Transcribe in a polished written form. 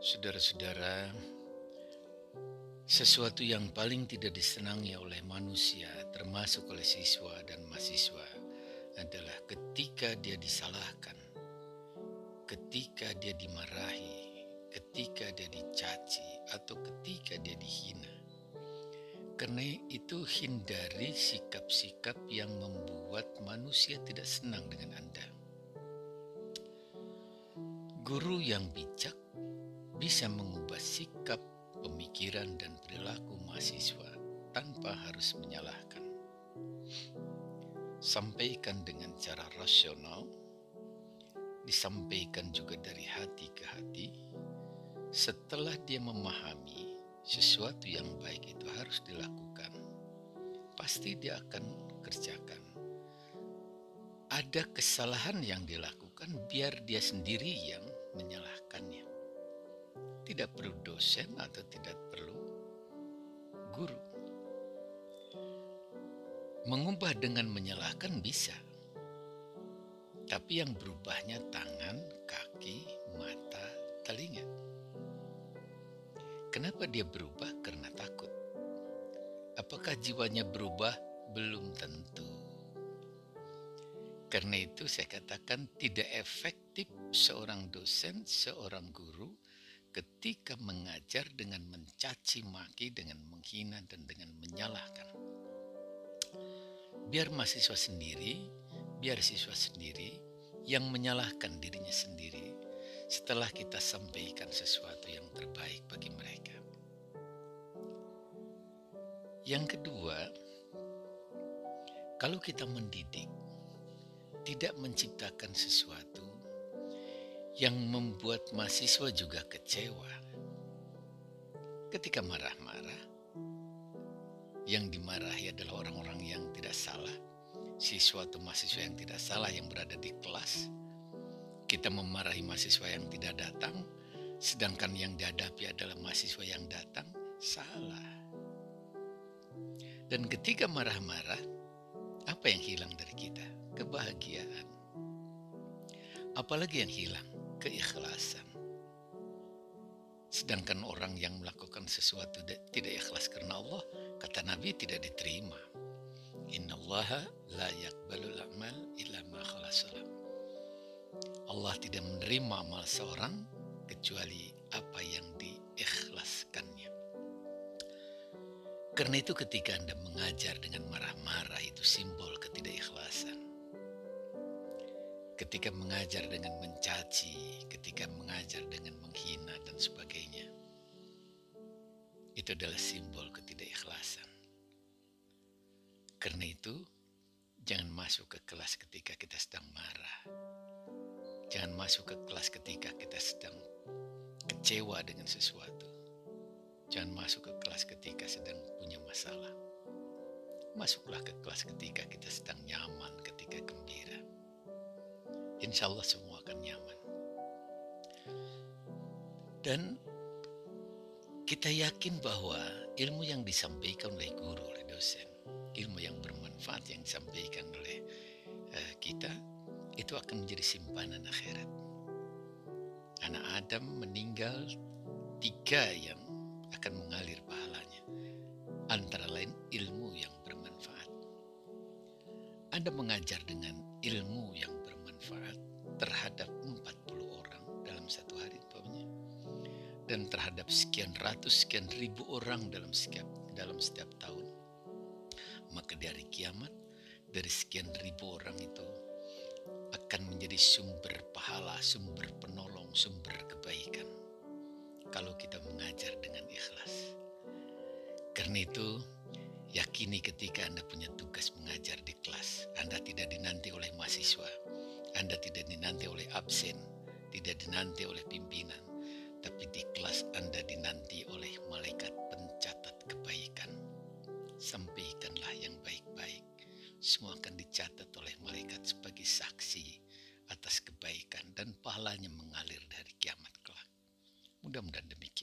Saudara-saudara, sesuatu yang paling tidak disenangi oleh manusia, termasuk oleh siswa dan mahasiswa, adalah ketika dia disalahkan, ketika dia dimarahi, ketika dia dicaci, atau ketika dia dihina. Karena itu, hindari sikap-sikap yang membuat manusia tidak senang dengan Anda. Guru yang bijak bisa mengubah sikap, pemikiran, dan perilaku mahasiswa tanpa harus menyalahkan. Sampaikan dengan cara rasional, disampaikan juga dari hati ke hati. Setelah dia memahami sesuatu yang baik itu harus dilakukan, pasti dia akan kerjakan. Ada kesalahan yang dilakukan, biar dia sendiri yang menyalahkannya. Tidak perlu dosen atau tidak perlu guru. Mengubah dengan menyalahkan bisa, tapi yang berubahnya tangan, kaki, mata, telinga. Kenapa dia berubah? Karena takut. Apakah jiwanya berubah? Belum tentu. Karena itu saya katakan tidak efektif seorang dosen, seorang guru ketika mengajar dengan mencaci maki, dengan menghina, dan dengan menyalahkan. Biar mahasiswa sendiri, biar siswa sendiri yang menyalahkan dirinya sendiri setelah kita sampaikan sesuatu yang terbaik bagi mereka. Yang kedua, kalau kita mendidik, tidak menciptakan sesuatu yang membuat mahasiswa juga kecewa. Ketika marah-marah, yang dimarahi adalah orang-orang yang tidak salah, siswa atau mahasiswa yang tidak salah yang berada di kelas. Kita memarahi mahasiswa yang tidak datang, sedangkan yang dihadapi adalah mahasiswa yang datang, salah. Dan ketika marah-marah, apa yang hilang dari kita? Kebahagiaan. Apalagi yang hilang? Keikhlasan. Sedangkan orang yang melakukan sesuatu tidak ikhlas karena Allah, kata Nabi, tidak diterima. Innallaha la yaqbalul a'mal illa ma khalasalah. Allah tidak menerima amal seorang kecuali apa yang diikhlaskannya. Karena itu ketika Anda mengajar dengan marah-marah, itu simbol ketidakikhlasan. Ketika mengajar dengan mencaci, ketika mengajar dengan menghina dan sebagainya, itu adalah simbol ketidakikhlasan. Karena itu, jangan masuk ke kelas ketika kita sedang marah. Jangan masuk ke kelas ketika kita sedang kecewa dengan sesuatu. Jangan masuk ke kelas ketika sedang punya masalah. Masuklah ke kelas ketika kita sedang nyaman, ketika gembira. Insya Allah semua akan nyaman. Dan kita yakin bahwa ilmu yang disampaikan oleh guru, oleh dosen, ilmu yang bermanfaat yang disampaikan oleh kita, itu akan menjadi simpanan akhirat. Anak Adam meninggal, 3 yang akan mengalir pahalanya. Antara lain ilmu yang bermanfaat. Anda mengajar dengan ilmu yang bermanfaat terhadap 40 orang dalam satu hari umpamanya, dan terhadap sekian ratus, sekian ribu orang dalam setiap tahun. Maka di hari kiamat, dari sekian ribu orang itu akan menjadi sumber pahala, sumber penolong, sumber kebaikan kalau kita mengajar dengan ikhlas. Karena itu, yakini ketika Anda punya tugas mengajar di kelas, Anda tidak dinanti oleh mahasiswa, Anda tidak dinanti oleh absen, tidak dinanti oleh pimpinan, tapi di kelas Anda dinanti oleh malaikat pencatat kebaikan. Sampaikanlah yang baik-baik, semua akan dicatat oleh malaikat sebagai saksi atas kebaikan, dan pahalanya mengalir dari kiamat kelak. Mudah-mudahan demikian.